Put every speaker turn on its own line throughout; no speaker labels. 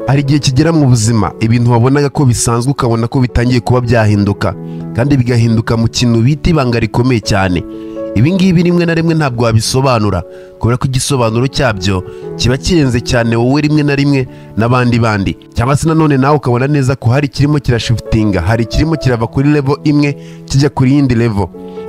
Hari igihe kigera mu buzima ibintu wabonaga ko bisanzwe ukabona ko bitangiye kuba byahinduka, kandi bigahinduka mu kintu bita ibanga rikomeye cyane. Ibi ngibi rimwe na rimwe ntabwo wabisobanura, kubera ko igisobanuro cyabyo kiba kirenze cyane wowe rimwe na rimwe n'abandi bandi, cyangwa se nanone nawe ukabona neza ko hari kirimo kirashiftinga, hari kirimo kirava kuri level imwe kijya kuri yindi level.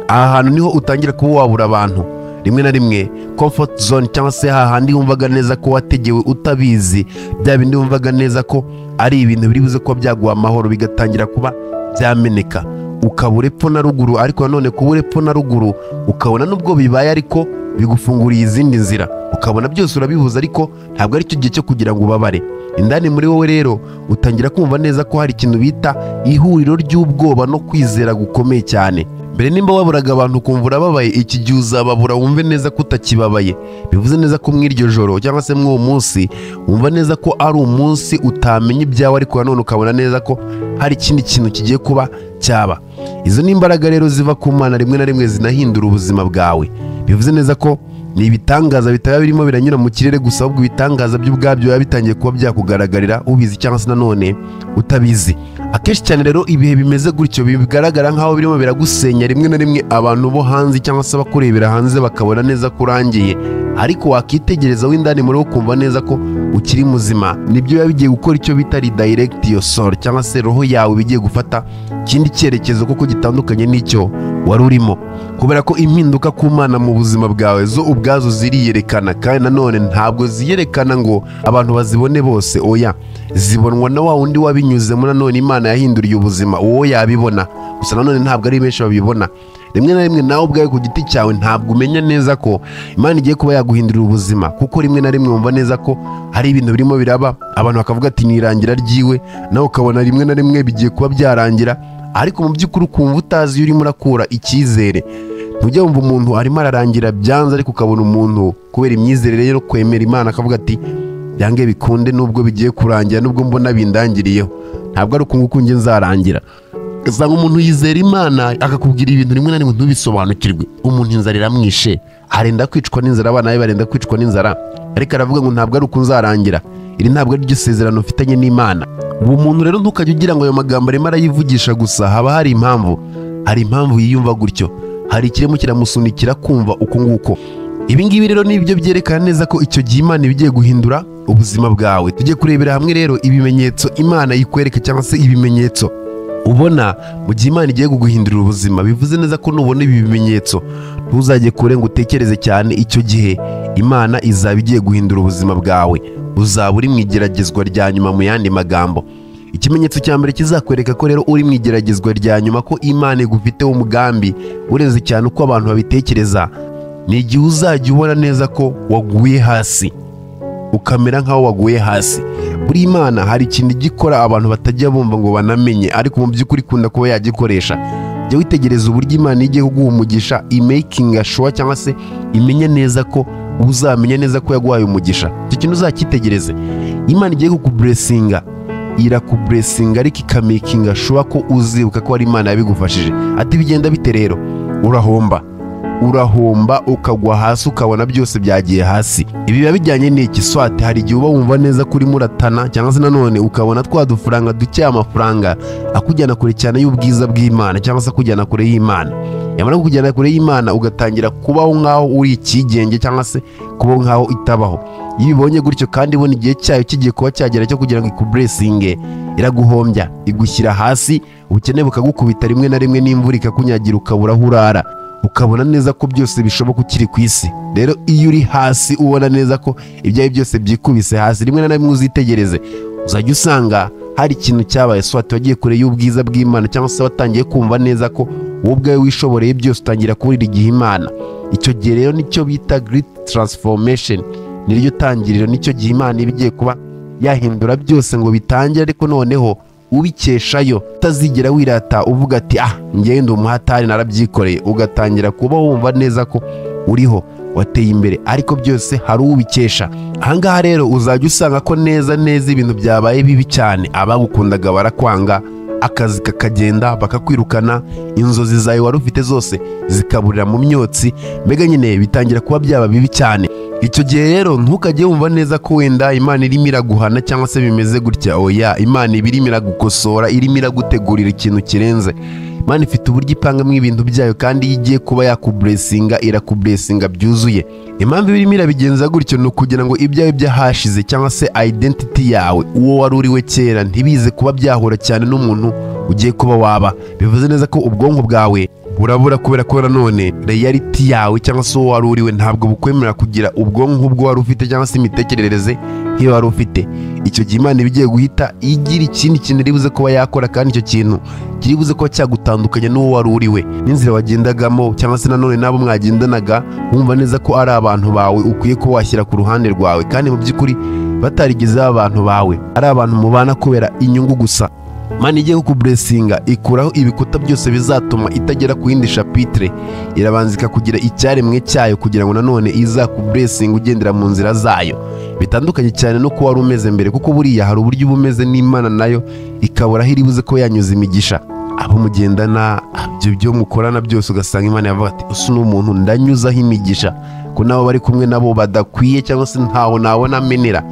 Aha hantu niho utangira kuba wabura abantu rimwe na rimwe comfort zone, cyangwa se hahandi wumvaga neza ko wategewe utabizi, bya bindi wumvaga neza ko ari ibintu biri buze kuba byaguha amahoro bigatangira kuba byameneka, ukabura epfo na ruguru. Ariko nanone kubura epfo na ruguru ukabona nubwo bibaye ariko bigufunguriye izindi nzira, ukabona byose urabihuza ariko ntabwo ari cyo gihe cyo kugira ngo ubabare. Indani muri wowe rero utangira kumva neza ko hari ikintu bita ihuriro ry'ubwoba no kwizera gukomeye cyane. Mbere nimba waburaga abantu ukumva urababaye, iki gihe uzababura wumve neza ko utakibabaye. Bivuze neza ko mw'iryo joro cyangwa se mw'uwo munsi wumva neza ko ari umunsi utamenya ibyawe, ariko nanone ukabona neza ko hari ikindi kintu kigiye kuba cyaba. Izo ni imbaraga rero ziva ku Mana rimwe na rimwe zinahindura ubuzima bwawe. Bivuze neza ko ni ibitangaza bitaba birimo biranyura mu kirere gusa, ahubwo ibitangaza by'ubwabyo biba bitangiye kuba byakugaragarira ubizi cyangwa se nanone utabizi. Akenshi cyane rero ibihe bimeze gutyo bigaragara nk'aho birimo biragusenya rimwe na rimwe abantu bo hanze cyangwa se abakurebera hanze bakabona neza ko urangiye, ariko wakitegereza w'indani muri wo ukumva neza ko ukiri muzima. Nibyo biba bigiye gukora icyo bita redirect your soul, cyangwa se roho yawe bigiye gufata ikindi cyerekezo kuko gitandukanye n'icyo wari urimo, kubera ko impinduka ku Mana mu buzima bwawe zo ubwazo ziriyerekana, kandi nanone ntabwo ziyerekana ngo abantu bazibone bose, oya, zibonwa na wa wundi wabinyuzemo. Nanone Imana yahinduriye ubuzima uwo yabibona, gusa nanone ntabwo ari benshi babibona. Rimwe na rimwe nawe ubwawe ku giti cyawe ntabwo umenya neza ko Imana igiye kuba yaguhindurira ubuzima, kuko rimwe na rimwe wumva neza ko hari ibintu birimo biraba, abantu bakavuga ati ni irangira ryiwe, nawe ukabona rimwe na rimwe bigiye kuba byarangira, ariko mu by'ukuri ukumva utazi iyo urimo urakura icyizere. Ntujya wumva umuntu arimo ararangira byanze, ariko ukabona umuntu kubera imyizerere yo kwemera Imana akavuga ati byange bikunde nubwo bigiye kurangira, nubwo mbona bindangiriyeho ntabwo ari uko nguko njye nzarangira. Ugasanga umuntu yizera Imana akakubwira ibintu rimwe na rimwe ntubisobanukirwe. Umuntu inzara iramwishe, arenda kwicwa n'inzara, abana be barenda kwicwa n'inzara, ariko aravuga ngo ntabwo ari uko nzarangira. Iri ntabwo ari ryo sezerano ufitanye n'Imana. Uwo muntu rero ntukajya ugira ngo ayo magambo arimo arayivugisha gusa, haba hari impamvu. Hari impamvu yiyumva gutyo, hari ikirimo kiramusunikira kumva uko nguko. Ibi ngibi rero nibyo byerekana neza ko icyo gihe Imana ibigiye guhindura ubuzima bwawe. Tujye kurebera hamwe rero ibimenyetso Imana ikwereka, cyangwa se ibimenyetso ubona mu gihe Imana igiye kuguhindurira ubuzima. Bivuze neza ko nubona ibi bimenyetso ntuzajye kure ngo utekereze cyane, icyo gihe Imana izaba igiye guhindura ubuzima bwawe, uzaba uri mu igeragezwa rya nyuma. Mu yandi magambo, ikimenyetso cya mbere kizakwereka ko rero uri mu igeragezwa rya nyuma, ko Imana igufiteho umugambi urenze cyane uko abantu babitekereza, ni igihe uzajya ubona neza ko waguye hasi, ukamera nk'aho waguye hasi. Buri Imana hari ikintu gikora abantu batajya bumva ngo banamenye, ariko mu by'ukuri ikunda kuba yagikoresha. Jya witegereza uburyo Imana igiye kuguha umugisha, imakinga sure, cyangwa se imenye neza ko uzamenya neza ko yaguhaye umugisha. Icyo kintu uzakitegereze. Imana igiye kukublessinga, irakublessinga ariko ikamakinga sure ko uzibuka ko ari Imana yabigufashije. Ati bigenda bite rero? Urahomba ukagwa hasi, ukabona byose byagiye hasi. Ibi biba bijyanye n'iki? Swate hari igihe uba wumva neza kuri muratana, cyangwa se nanone ukabona twa dufaranga duke, amafaranga akujyana kure cyane y'ubwiza bw'Imana, cyangwa se akujyana kure y'Imana. Yamara kukujyana kure y'Imana ugatangira kubaho nk'aho uri ikigenge, cyangwa se kubaho nk'aho itabaho. Iyo ubonye gutyo kandi ibona igihe cyayo kigiye kuba cyagera cyo kugira ngo ikublessinge, iraguhombya, igushyira hasi, ubukene bukagukubita rimwe na rimwe, n'imvura ikakunyagira ukabura aho urara, ukabona neza ko byose bishoboka ukiri ku isi. Rero iyo uri hasi ubona neza ko ibyawe byose byikubise hasi, rimwe na rimwe uzitegereze, uzajya usanga hari ikintu cyabaye. Swati wagiye kure y'ubwiza bw'Imana, cyangwa se watangiye kumva neza ko wowe ubwawe wishoboreye byose, utangira kuburira igihe Imana. Icyo gihe rero nicyo bita great transformation, niryo tangiriro, nicyo gihe Imana iba igiye kuba yahindura byose ngo bitangire, ariko noneho ubikeshayo, utazigera wirata uvuga ati njyewe ndi umuhatari narabyikoreye. Ugatangira kuba wumva neza ko uriho, wateye imbere, ariko byose hari ubikesha. Ahangaha rero uzajya usanga ko neza ibintu byabaye bibi cyane, abagukundaga barakwanga, akazi kakagenda bakakwirukana, inzozi zawe wari ufite zose zikaburira mu myotsi, mbega nyine bitangira kuba byaba bibi cyane. Icyo gihe rero ntukajye wumva neza ko wenda Imana irimo iraguhana cyangwa se bimeze gutya. Oya, Imana irimo iragukosora, irimo iragutegurira ikintu kirenze. Imana ifite uburyo ipangamo ibintu byayo, kandi iyo igiye kuba yakuburesinga irakuburesinga byuzuye. Impamvu irimo irabigenza gutyo ni ukugira ngo ibyawe byahashize cyangwa se identity yawe, uwo wari uriwe kera, ntibize kuba byahura cyane n'umuntu ugiye kuba waba. Bivuze neza ko ubwonko bwawe burabura, kubera ko nanone reality yawe cyangwa se uwo wari uriwe ntabwo bukwemerera kugira ubwonko nk'ubwo wari ufite cyangwa se imitekerereze nk'iyo wari ufite. Icyo gihe Imana iba igiye guhita igira ikindi kintu iribuze kuba yakora, kandi icyo kintu kiribuze kuba cyagutandukanya n'uwo wari uriwe, n'inzira wagendagamo cyangwa se nanone n'abo mwagendanaga, wumva neza ko ari abantu bawe ukwiye kuba washyira ku ruhande rwawe, kandi mu by'ukuri batarigeze abantu bawe, ari abantu mubana kubera inyungu gusa. Imana igiye kukuburesinga ikuraho ibikuta byose bizatuma itagera ku yindi chapitre, irabanza ikakugira icyaremwe cyayo kugira ngo nanone izakuburesinga ugendera mu nzira zayo. Bitandukanye cyane no kuba wari umeze mbere, kuko buriya hari uburyo uba umeze n'Imana nayo ikabura aho iribuze ko yanyuza imigisha. Abo mugendana, ibyo mukorana byose ugasanga Imana yavuga ati usu n'umuntu ndanyuzaho imigisha, ko nabo bari kumwe nabo badakwiye cyangwa se ntaho nabona amenera.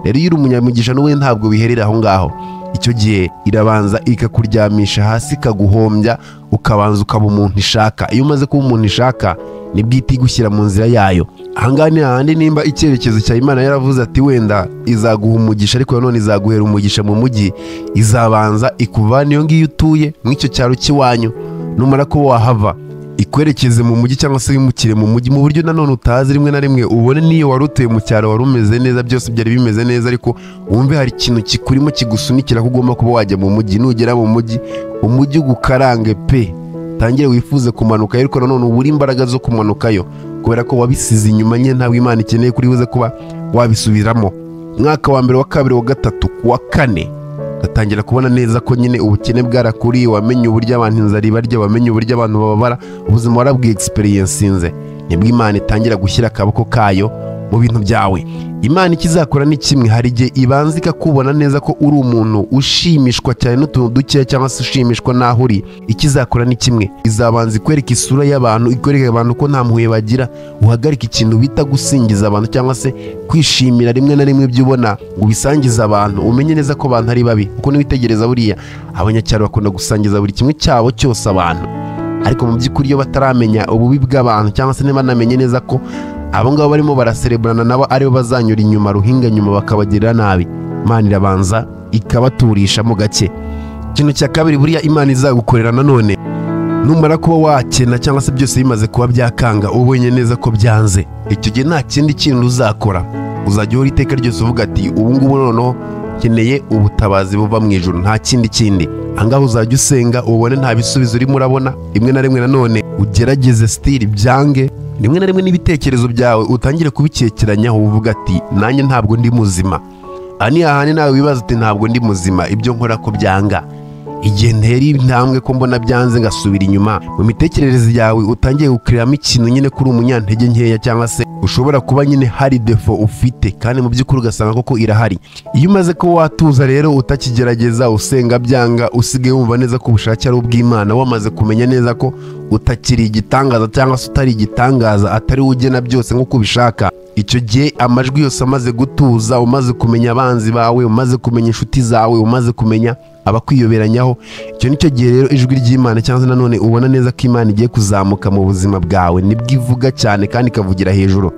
Rero iyo uri umunyamugisha n'uwe ntabwo biherera aho ngaho. Icyo gihe irabanza ikakuryamisha hasi, ikaguhombya, ukabanza ukaba umuntu ishaka. Iyo umaze kuba umuntu ishaka nibwo ihita igushyira mu nzira yayo. Ahangaha ni hahandi nimba icyerekezo cya Imana yaravuze ati wenda izaguha umugisha, ariko nanone izaguhera umugisha mu mujyi, izabanza ikuvana iyo ngiyo utuye mu icyo cyaro cy'iwanyu, numara ko wahava ikwerekeze mu mujyi cyangwa se wimukire mu mujyi mu buryo nanone utazi. Rimwe na rimwe ubone niyo wari utuye mu cyaro wari umeze neza, byose byari bimeze neza, ariko wumve hari ikintu kikurimo kigusunikira ko ugomba kuba wajya mu mujyi. Nugera mu mujyi, umujyi ugukarange pe, tangire wifuze kumanuka, ariko nanone ubura imbaraga zo kumanukayo kubera ko wabisize inyuma. Nye ntabwo Imana ikeneye kuri buze kuba wabisubiramo. Mwaka wa mbere, wa kabiri, wa gatatu, wa kane gatangira kubona neza ko nyine ubukene bwarakuriye, wamenye uburyo abantu inzara ibarya, wamenye uburyo abantu bababara, ubuzima warabwiye experiencinze, nibwo Imana itangira gushyira akaboko kayo mu bintu byawe. Imana ikizakora ni kimwe, hari igihe ibanza ikakubona neza ko uri umuntu ushimishwa cyane n'utuntu dukeya cyangwa se ushimishwa n'aho uri. Ikizakora ni kimwe, izabanza ikwereka isura y'abantu, ikwereka abantu ko nta mpuhwe bagira, uhagarika ikintu bita gusingiza abantu cyangwa se kwishimira rimwe na rimwe ibyo ubona ngo ubisangize abantu. Umenye neza ko abantu ari babi, kuko niwitegereza buriya abanyacyaro bakunda gusangiza buri kimwe cyabo cyose abantu, ariko mu by'ukuri iyo bataramenya ububi bw'abantu cyangwa se ntibanamenye neza ko abo ngabo barimo barasereburana nabo aribo bazanyura inyuma ruhinga nyuma bakabagirira nabi, Imana irabanza ikabaturisha mu gake. Ikintu cya kabiri buriya Imana izagukorera nanone, numara kuba wakena cyangwa se byose bimaze kuba byakanga, ubonye neza ko byanze, icyo gihe nta kindi kintu uzakora, uzajya uhora iteka ryose uvuga ati ubu ngubu noneho nkeneye ubutabazi buva mu ijuru, nta kindi. Ahangaha uzajya usenga, ubone nta bisubizo urimo urabona. Rimwe na rimwe nanone ugerageze stili byange, rimwe na rimwe n'ibitekerezo byawe utangire kubikekeranyaho, uvuga ati nanjye ntabwo ndi muzima. Aha ni hahandi nawe wibaza uti ntabwo ndi muzima, ibyo nkora ko byanga, igihe ntera intambwe ko mbona byanze ngasubira inyuma. Mu mitekerereze yawe utangiye gukiriramo ikintu nyine kuri umunyantege nkeya, cyangwa se ushobora kuba nyine hari defo ufite, kandi mu by'ukuri ugasanga koko irahari. Iyo umaze ko watuza rero utakigerageza, usenga byanga, usigaye wumva neza ko ubushake ari ubw'Imana, wamaze kumenya neza ko utakiri igitangaza cyangwa se utari igitangaza, atari ugena byose nk'uko ubishaka. Icyo gihe amajwi yose amaze gutuza, umaze kumenya abanzi bawe, umaze kumenya inshuti zawe, umaze kumenya abakwiyoberanyaho, icyo nicyo gihe rero ijwi ry'Imana cyangwa se nanone ubona neza ko Imana igiye kuzamuka mu buzima bwawe, nibwo ivuga cyane kandi ikavugira hejuru.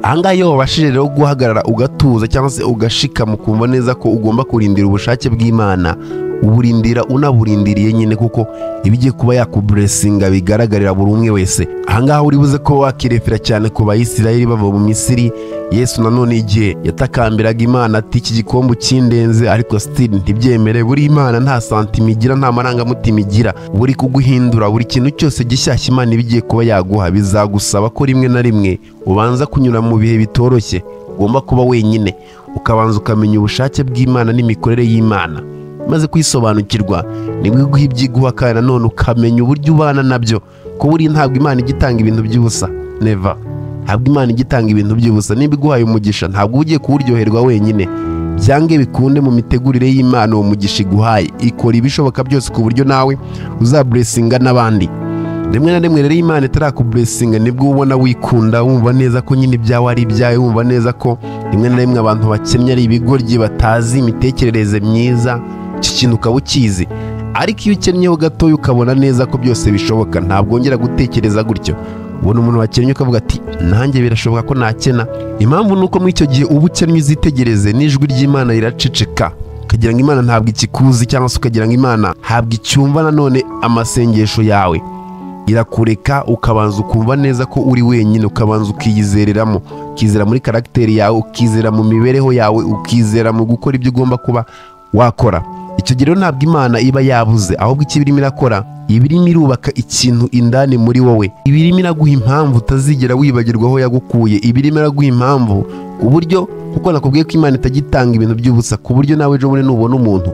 Ahangaha iyo wabashije rero guhagarara ugatuza cyangwa se ugashikama, ukumva neza ko ugomba kurindira ubushake bw'Imana, uburindira unaburindiriye nyine, kuko ibigiye kuba yakuburesinga bigaragarira buri umwe wese. Ahangaha uri buze ko wakirefera cyane ku Bayisiraheli bava mu Misiri. Yesu nanone igihe yatakambiraga Imana ati iki gikombe kindenze, ariko still ntibyemere. Buri Imana nta santima igira, nta marangamutima igira, buri kuguhindura buri kintu cyose gishyashya Imana ibigiye kuba yaguha, bizagusaba ko rimwe na rimwe ubanza kunyura mu bihe bitoroshye, ugomba kuba wenyine, ukabanza ukamenya ubushake bw'Imana n'imikorere y'Imana. Maze kwisobanukirwa nibwo iguha ibyiguha, kandi nanone ukamenya uburyo ubana nabyo, ko buri ntabwo Imana igitanga ibintu by'ubusa, never. Ntabwo Imana igitanga ibintu by'ubusa. Nimba iguhaye umugisha ntabwo ugiye kuwuryoherwa wenyine, byange bikunde mu mitegurire y'Imana uwo mugisha iguhaye ikora ibishoboka byose ku buryo nawe uzablessinga n'abandi. Rimwe na rimwe rero Imana itarakublessinga nibwo ubona wikunda wumva neza ko nyine ibyawe ari ibyawe, wumva neza ko rimwe na rimwe abantu bakennye ari ibigoryi batazi imitekerereze myiza, iki kintu ukaba ukizi. Ariko iyo ukennyeho gatoya ukabona neza ko byose bishoboka, ntabwo wongera gutekereza gutyo. Ubona umuntu wakennye ukavuga ati nanjye birashoboka ko nakena. Impamvu nuko muri icyo gihe uba ukennye uzitegereze n'ijwi ry'Imana riraceceka, ukagira ngo Imana ntabwo ikikuzi, cyangwa se ukagira ngo Imana ntabwo icyumva nanone amasengesho yawe. Irakureka ukabanza ukumva neza ko uri wenyine, ukabanza ukiyizereramo, ukizera muri karagiteri yawe, ukizera mu mibereho yawe, ukizera mu gukora ibyo ugomba kuba wakora. Icyo gihe ntabwo Imana iba yabuze, ahubwo icyo irimo irakora iba irimo irubaka ikintu indani muri wowe, iba irimo iraguha impamvu utazigera wibagirwa aho yagukuye, iba irimo iraguha impamvu ku buryo, kuko nakubwiye ko Imana itagitanga ibintu by'ubusa, ku buryo nawe ejo bundi nubona umuntu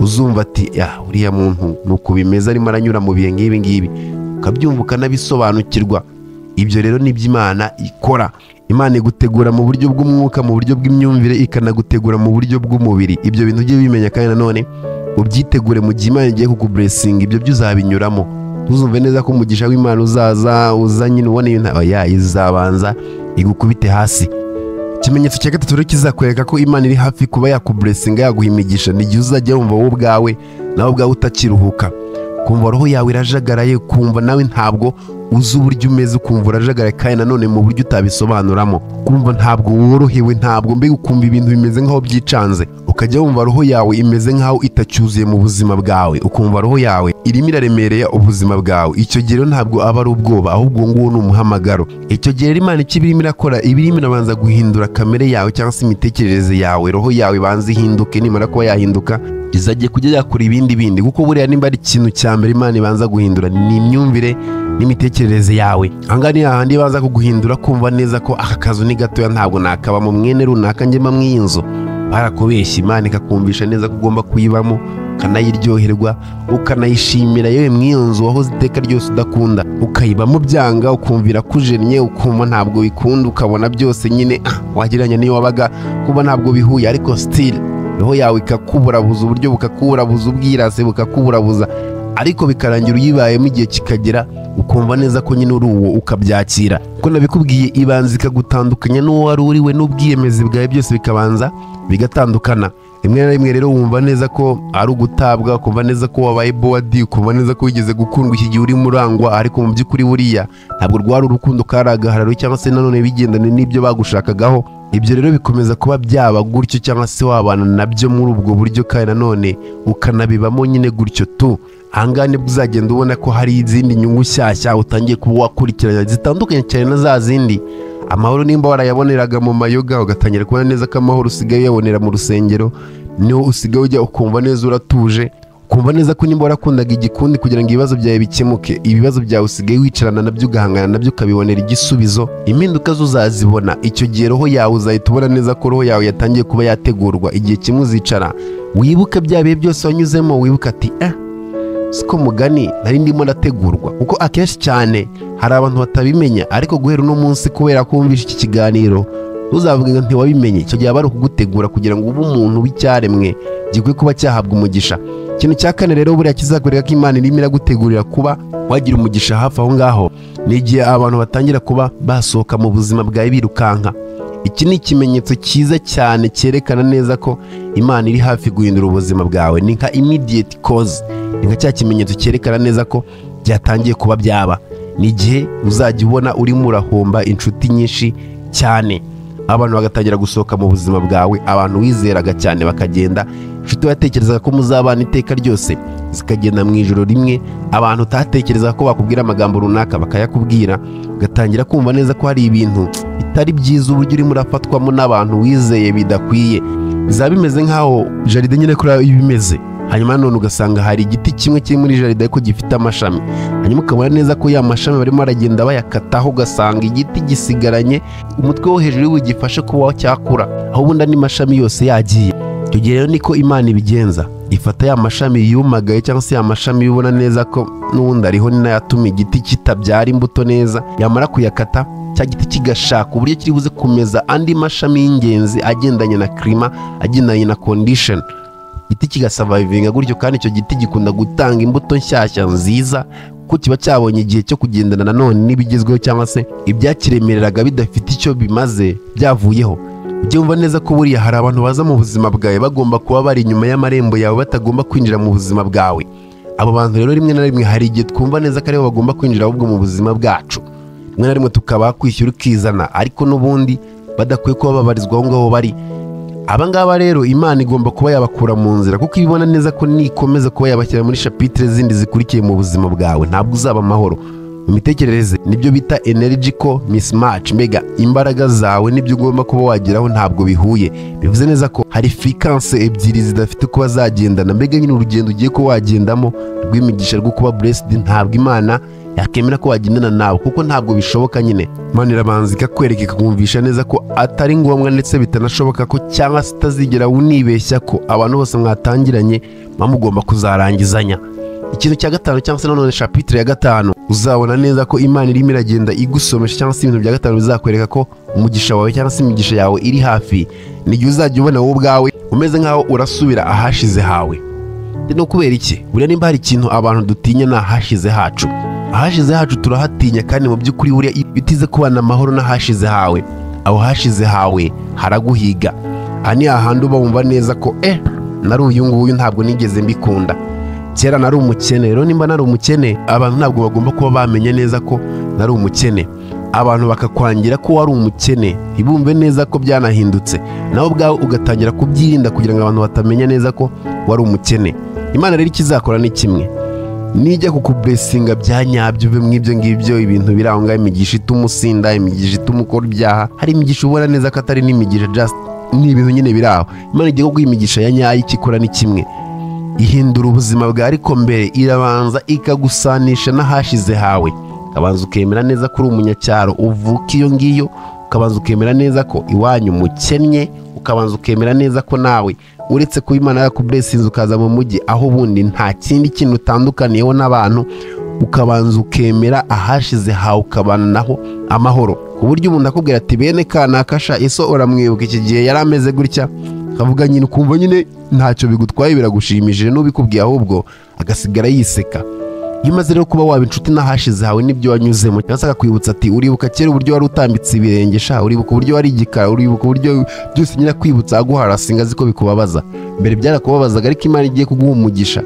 uzumva ati uriya muntu nuko bimeze arimo aranyura mu bihe nk'ibi ngibi, ukabyumva ukanabisobanukirwa. Ibyo rero nibyo Imana ikora. Imana igutegura mu buryo bw'umwuka, mu buryo bw'imyumvire, ikanagutegura mu buryo bw'umubiri. Ibyo bintu ujye bimenya kandi nanone ubyitegure mu gihe Imana igiye kukublessinga, ibyo byo uzabinyuramo. Uzumve neza ko umugisha w'Imana uza nyine ubona ibintu izabanza igukubite hasi. Ikimenyetso cya gatatu rero kizakwereka ko Imana iri hafi kuba yakublessinga, yaguha imigisha, ni igihe uzajya wumva wowe ubwawe nawe ubwawe utakiruhuka, kumva roho yawe irajagaraye, kumva nawe ntabwo uzi uburyo umeze, ukumva urajagaraye kandi nanone mu buryo utabisobanuramo, kumva ntabwo worohewe, ntabwo mbega ukumva ibintu bimeze nk'aho byicanze, ukajya wumva roho yawe imeze nk'aho itacyuzuye mu buzima bwawe, ukumva roho yawe irimo iraremereye ubuzima bwawe. Icyo gihe ntabwo aba ari ubwoba, ahubwo nguwo ni umuhamagaro. Icyo gihe Imana icyo irimo irakora, irimo irabanza guhindura kamere yawe cyangwa se imitekerereze yawe, roho yawe ibanza ihinduke. Nimara kuba yahinduka izajya kujya yakora ibindi, kuko buriya nimba ari ikintu cya mbere Imana ibanza guhindura ni imyumvire n'imitekerereze yawe. Ahangaha ni hahandi ibanza kuguhindura, kumva neza ko aka kazu ni gatoya, ntabwo nakaba mu mwene runaka njyema mw'iyi nzu. Barakubeshya, Imana ikakumvisha neza ko ugomba kuyibamo, ukanayiryoherwa, ukanayishimira yewe mw'iyo nzu wahoze iteka ryose udakunda, ukayibamo byanga, ukumvira kujennye, ukumva ntabwo bikunda, ukabona byose nyine wagereranya niyo wabaga kuba ntabwo bihuye, ariko still roho yawe ikakuburabuza, uburyo bukakuburabuza, ubwirase bukakuburabuza, ariko bikarangira uyibayemo igihe kikagera ukumva neza ko nyine uri uwo, ukabyakira. Kuko nabikubwiye, ibanza ikagutandukanya n'uwo wari uriwe, n'ubwiyemezi bwawe byose bikabanza bigatandukana. Rimwe na rimwe rero wumva neza ko ari ugutabwa, ukumva neza ko wabaye bored, ukumva neza ko wigeze gukundwa iki gihe urimo urangwa, ariko mu by'ukuri buriya ntabwo rwari urukundo, karagahararo cyangwa se nanone bigendane n'ibyo bagushakagaho. Ibyo rero bikomeza kuba byaba gutyo, cyangwa se wabana nabyo muri ubwo buryo kandi nanone ukanabibamo nyine gutyo tu. Ahangaha nibwo uzagenda ubona ko hari izindi nyungu nshyashya utangiye kuba wakurikirana zitandukanye cyane na za zindi. Amahoro nimba warayaboneraga mu mayoga, ugatangira kubona neza ko amahoro usigaye uyabonera mu rusengero, niho usigaye ujya ukumva neza uratuje, ukumva neza ko nimba warakundaga igikundi kugira ngo ibibazo byawe bikemuke, ibibazo byawe usigaye wicarana nabyo ugahangana nabyo ukabibonera igisubizo, impinduka zo uzazibona. Icyo gihe roho yawe uzahita ubona neza ko roho yawe yatangiye kuba yategurwa. Igihe kimwe uzicara wibuka bya bihe byose wanyuzemo, wibuka ati siko mugani nari ndimo ndategurwa. Kuko akenshi cyane hari abantu batabimenya, ariko guhera uno munsi kubera ko wumvishe iki kiganiro uzavuga ngo ntiwabimenye, icyo gihe bari kugutegura kugira ngo ube umuntu w'icyaremwe gikwiye kuba cyahabwa umugisha. Ikintu cya kane rero buriya kizakwereka ko Imana irimo iragutegurira kuba wagira umugisha hafi aho ngaho, ni igihe abantu batangira kuba basohoka mu buzima bwawe birukanka. Iki ni ikimenyetso cyiza cyane cyerekana neza ko Imana iri hafi guhindura ubuzima bwawe. Ni nka immediate cause, ni nka cya kimenyetso cyerekana neza ko byatangiye kuba byaba. Ni igihe uzajya ubona urimo urahomba inshuti nyinshi cyane, abantu bagatangira gusohoka mu buzima bwawe, abantu wizeraga cyane bakagenda, inshuti watekerezaga ko muzabana iteka ryose zikagenda mu ijoro rimwe, abantu utatekerezaga ko bakubwira amagambo runaka bakayakubwira, ugatangira kumva neza ko hari ibintu bitari byiza uburyo urimo urafatwamo n'abantu wizeye bidakwiye. Bizaba bimeze nk'aho jaride nyine kuri ibimeze, hanyuma none ugasanga hari igiti kimwe kiri muri jaride ariko gifite amashami, hanyuma ukabona neza ko ya mashami barimo baragenda bayakataho, ugasanga igiti gisigaranye umutwe wo hejuru w'igifashe kuba cyakura, aho ubundi andi mashami yose yagiye. Icyo gihe rero niko Imana ibigenza, ifata ya mashami yumagaye cyangwa se ya mashami ubona neza ko n'ubundi ariho, ni nayo atuma igiti kitabyara imbuto neza, yamara kuyakata cya giti kigashaka uburyo kiri buze kumeza andi mashami y'ingenzi agendanye na klima, agendanye na condition, igiti kigasavayivinga gutyo. kandi icyo giti gikunda gutanga imbuto nshyashya nziza kuko kiba cyabonye igihe cyo kugendana nanone n'ibigezweho cyangwa se ibyakiremereraga bidafite icyo bimaze byavuyeho. ujye wumva neza ko buriya hari abantu baza mu buzima bwawe bagomba kuba bari inyuma y'amarembo yawe, batagomba kwinjira mu buzima bwawe. abo bantu rero rimwe na rimwe hari igihe twumva neza ko aribo bagomba kwinjira ahubwo mu buzima bwacu, rimwe na rimwe tukaba kwishyura ukizana, ariko n'ubundi badakwiye kuba babarizwa aho ngaho bari. aba ngaba rero Imana igomba kuba yabakura mu nzira, kuko ibibona neza ko nikomeza kuba yabashyira muri chapitre zindi zikurikiye mu buzima bwawe ntabwo uzaba amahoro. mu mitekerereze nibyo bita energy mismatch, mbega imbaraga zawe n'ibyo ugomba kuba wageraho ntabwo bihuye. bivuze neza ko hari frequency ebyiri zidafite kuba zagendana, mbega nyine urugendo ugiye ko wagendamo rw'imigisha rwo kuba blessed ntabwo Imana yakemera ko wagendana nawe, kuko ntabwo bishoboka. nyine Imana irabanza ikakwereka ikakumvisha neza ko atari ngombwa ndetse bitanashoboka ko cyangwa se utazigera unibeshya ko abantu bose mwatangiranye mugomba kuzarangizanya. ikintu cya gatanu cyangwa se nanone chapitre ya gatanu, uzabona neza ko Imana irimo iragenda igusomesha cyangwa se ibintu bya gatanu bizakwereka ko umugisha wawe cyangwa se imigisha yawe iri hafi. n'igihe uzajya ubona wowe ubwawe umeze nk'aho urasubira ahashize hawe. no kubera iki? buriya nimba hari ikintu abantu dutinya ni ahashize hacu. ahashize hacu turahatinya, kandi mu by'ukuri buriya bitize kubana amahoro n'ahashize hawe, aho hashize hawe haraguhiga. aha ni hahandi uba wumva neza ko nari uyu nguyu ntabwo nigeze mbikunda, kera nari umukene. rero nimba nari umukene, abantu ntabwo bagomba kuba bamenye neza ko nari umukene. abantu bakakwangira ko wari umukene ntibumve neza ko byanahindutse, nawe ubwawe ugatangira kubyirinda kugira ngo abantu batamenya neza ko wari umukene. Imana rero ikizakora ni kimwe, nijya kukublessinga bya nyabyo uve mu ibyo ngibyo, ibintu biri aho ngaho, imigisha ituma usinda, imigisha ituma ukora ibyaha. hari imigisha ubona neza ko atari n'imigisha, just ni ibintu nyine biri aho. Imana igiye kuguha imigisha ya nyayo, ikikora ni kimwe, ihindura ubuzima bwawe, ariko mbere irabanza ikagusanisha n'ahashize hawe. ukabanza ukemera neza ko uri umunyacyaro uvuka iyo ngiyo, ukabanza ukemera neza ko iwanyu mukennye, ukabanza ukemera neza ko nawe uretse kuba Imana yakublessinze ukaza mu mujyi aho ubundi nta kindi kintu utandukaniyeho n'abantu, ukabanza ukemera ahashize hawe ukabana naho amahoro. ku buryo umuntu akubwira ati bene kanakasha eso uramwibuka iki gihe yari ameze gutya, kavuga nyine ukumva nyine ntacyo bigutwaye, biragushimishije n'ubikubwiye ahubwo agasigara yiseka. iyo umaze rero kuba waba inshuti n'ahashize hawe n'ibyo wanyuzemo, cyangwa se akakwibutsa ati uribuka kera uburyo wari utambitse ibirengesha, uribuka uburyo wari igikara, uribuka uburyo byose nyine kwibutsa aguharasinga azi ko bikubabaza. mbere byarakubabazaga, ariko Imana igiye kuguha umugisha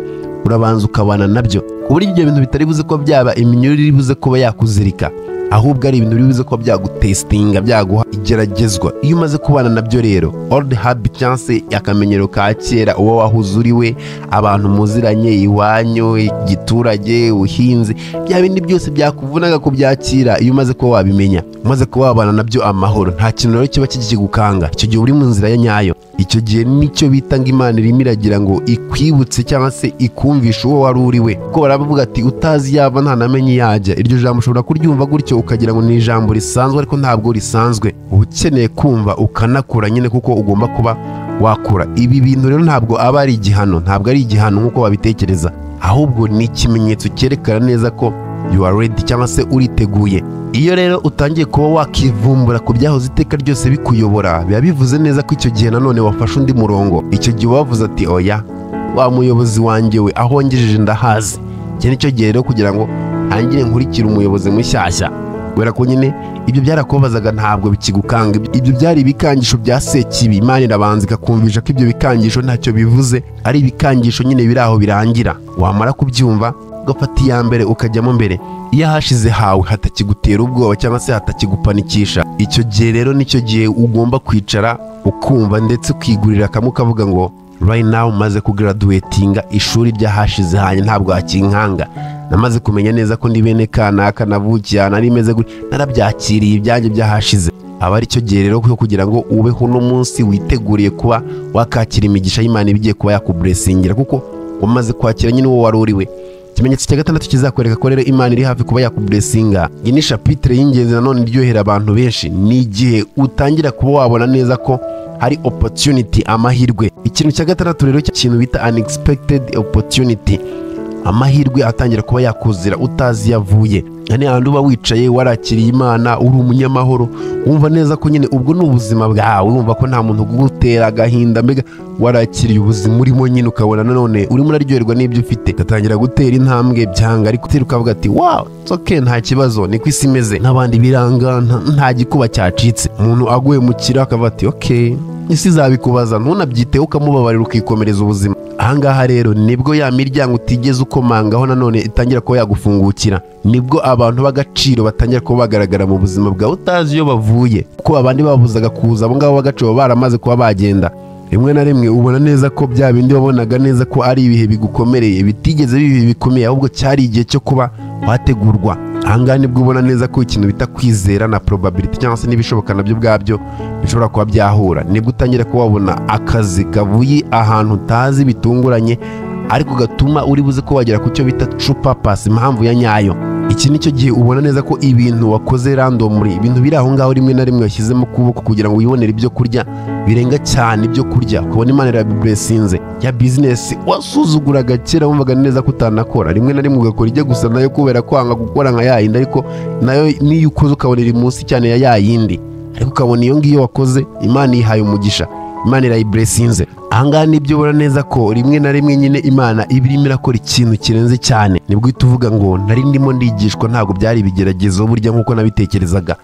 urabanza ukabana nabyo, ku buryo ibyo bintu bitari buze ko byaba iminyururu iri buze kuba yakuzirika, ahubwo ari ibintu biri buze ko byagutestinga, byaguha igeragezwa. iyo umaze kubana nabyo rero, old habit cyangwa se akamenyero ka kera uwo wahuze uriwe, abantu muziranye, iwanyu, igiturage, ubuhinzi, bya bindi byose byakuvunaga kubyakira, iyo umaze kuba wabimenya, umaze kuba wabana nabyo amahoro, nta kintu rero kiba kikigukanga. icyo gihe uri mu nzira ya nyayo. icyo gihe nicyo bita ngo Imana irimo iragira ngo ikwibutse cyangwa se ikumvishe uwo wari uriwe, kuko baravuga ati utazi yava ntanamenye yajya. iryo jambo ushobora kuryumva gutyo ukagira ngo ni ijambo risanzwe, ariko ntabwo risanzwe. uba ukeneye kumva ukanakura nyine, kuko ugomba kuba wakura. ibi bintu rero ntabwo aba ari igihano, ntabwo ari igihano nk'uko babitekereza, ahubwo ni ikimenyetso cyerekana neza ko you are ready cyangwa se uriteguye. iyo rero utangiye kuba wakivumbura ku byahoze iteka ryose bikuyobora, biba bivuze neza ko icyo gihe nanone wafashe undi murongo. icyo gihe wavuze ati oya, wa muyobozi wanjye we aho ngejeje ndahazi. iki nicyo gihe rero kugira ngo ntangire nkurikire umuyobozi mushyashya, kubera ko nyine ibyo byarakubabazaga ntabwo bikigukanga. ibyo byari ibikangisho bya sekibi. Imana irabanza ikakumvisha ko ibyo bikangisho ntacyo bivuze, ari ibikangisho nyine biri aho birangira. wamara kubyumva ugafata iya mbere ukajyamo mbere. iyo ahashize hawe hatakigutera ubwoba cyangwa se hatakigupanikisha, icyo gihe rero nicyo gihe ugomba kwicara ukumva ndetse ukigurira kamwe ukavuga ngo right now maze kugraduatinga ishuri ryahashize hanye ntabwo hakinkanga, namaze kumenya neza ko ndi bene kanaka, navukiye nari meze gutya, narabyakiriye ibyanjye byahashize. aba ari cyo gihe rero kugira ngo ubeho uno munsi witeguriye kuba wakakira imigisha y'Imana ibigiye kuba yakublessingira, kuko wamaze kwakira nyine uwo wari uriwe. ikimenyetso cya gatandatu kizakwereka ko rero Imana iri hafi kuba yakublessinga. iyi ni chapitre y'ingenzi nanone iryohera abantu benshi. ni igihe utangira kuba wabona neza ko hari opportunity, amahirwe. ikintu cya gatandatu rero cy'ikintu bita unexpected opportunity. amahirwe atangira kuba yakuzira utazi yavuye. Yani ahantu uba wicaye warakiriye Imana, uri umunyamahoro, wumva neza ko nyine ubwo ni ubuzima bwawe, wumva ko nta muntu ugutera agahinda, mbega warakiriye ubuzima urimo nyine, ukabona nanone urimo uraryoherwa n'ibyo ufite, ugatangira gutera intambwe byanga, ariko ukavuga ati wow it's okay, nta kibazo, niko isi imeze, n'abandi biranga, nta gikuba cyacitse. Umuntu aguye mu kira akavuga ati okay, isi izabikubaza, ntunabyiteho, ukamubabarira ukikomereza ubuzima. Ahangaha rero nibwo ya miryango utigeze ukomangaho nanone itangira kuba yagufungukira, nibwo abantu b'agaciro batangira kuba bagaragara mu buzima bwawe utazi iyo bavuye, kuko abandi babuzaga kuza, abo ngabo b'agaciro baramaze kuba bagenda. Rimwe na rimwe ubona neza ko bya bindi wabonaga neza ko ari ibihe bigukomereye bitigeze bibi bikomeye, ahubwo cyari igihe cyo kuba wategurwa. Ahangaha nibwo ubona neza ko ikintu bita kwizera na probability cyangwa se n'ibishoboka nabyo bwabyo bishobora kuba byahura. Nibwo utangira kuba wabona akazi kavuye ahantu utazi bitunguranye, ariko gatuma uri buze ko wagera ku cyo bita true purpose, impamvu ya nyayo. Iki nicyo gihe ubona neza ko ibintu wakoze randomly, ibintu biri aho ngaho rimwe na rimwe washyizemo kuboko kugira ngo wibonere ibyo kurya birenga cyane ibyo kurya, ukabona Imana irabiblessinze. Ya business wasuzuguraga kera wumvaga neza ko utanakora, rimwe na rimwe ugakora ijya gusa nayo kubera kwanga gukora nka yayindi, ariko nayo niyo ukoze ukabona iri munsi cyane ya yayindi, ariko ukabona iyo ngiyo wakoze Imana ihaye umugisha, Imana irayiblessinze. Ahangaha nibyo ubona neza ko rimwe na rimwe nyine Imana ibirimo irakora ikintu kirenze cyane. Nibwo uhita uvuga ngo nari ndimo ndigishwa, ntabwo byari ibigeragezo burya nk'uko nabitekerezaga.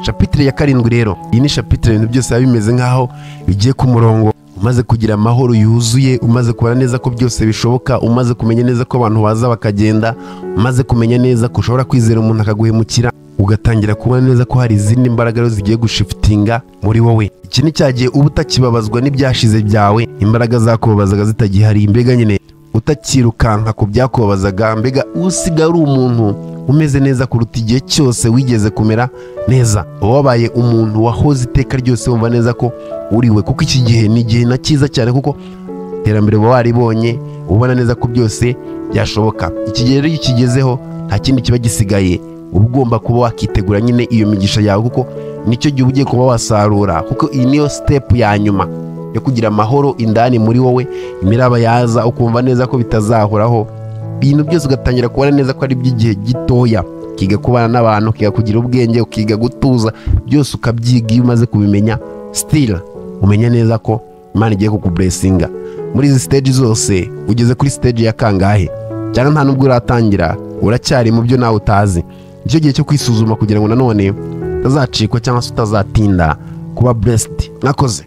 Chapitre ya 7 rero, iyi ni chapitre ibintu byose biba bimeze nk'aho bigiye ku murongo, umaze kugira amahoro yuzuye, umaze kubona neza ko byose bishoboka, umaze kumenya neza ko abantu baza bakagenda, umaze kumenya neza ko ushobora kwizera umuntu akaguhemukira, ugatangira kubona neza ko hari izindi mbaraga zigiye gushiftinga muri wowe. Iki ni cyagiye uba utakibabazwa n'ibyashize byawe, imbaraga zakubabazaga zitagihari, mbega nyine utakirukanka ku byakubabazaga, mbega usigaye ari umuntu umeze neza kuruta igihe cyose wigeze kumera neza. Wabaye umuntu wahoze iteka ryose wumva neza ko uriwe, kuko iki gihe ni igihe na cyiza cyane, kuko iterambere uba waribonye, ubona neza ko byose byashoboka. Iki gihe rero kigezeho nta kindi kiba gisigaye, uba ugomba kuba wakitegura nyine iyo migisha yawe, kuko nicyo gihe ugiye kuba wasarura, kuko iyi niyo step ya nyuma yo kugira amahoro indani muri wowe. Imiraba yaza ukumva neza ko bitazahoraho, ibintu byose ugatangira kubona neza ko ari by'igihe gitoya, ukiga kubana n'abantu, ukiga kugira ubwenge, ukiga gutuza, byose ukabyiga. Iyo umaze kubimenya still umenya neza ko Imana igiye kukublessinga. Muri izi stage zose ugeze kuri stage ya kangahe, cyangwa nta nubwo uratangira, uracyari mu byo nawe utazi. Nicyo gihe cyo kwisuzuma kugira ngo nanone utazacikwa cyangwa se utazatinda kuba blessed. Nakoze.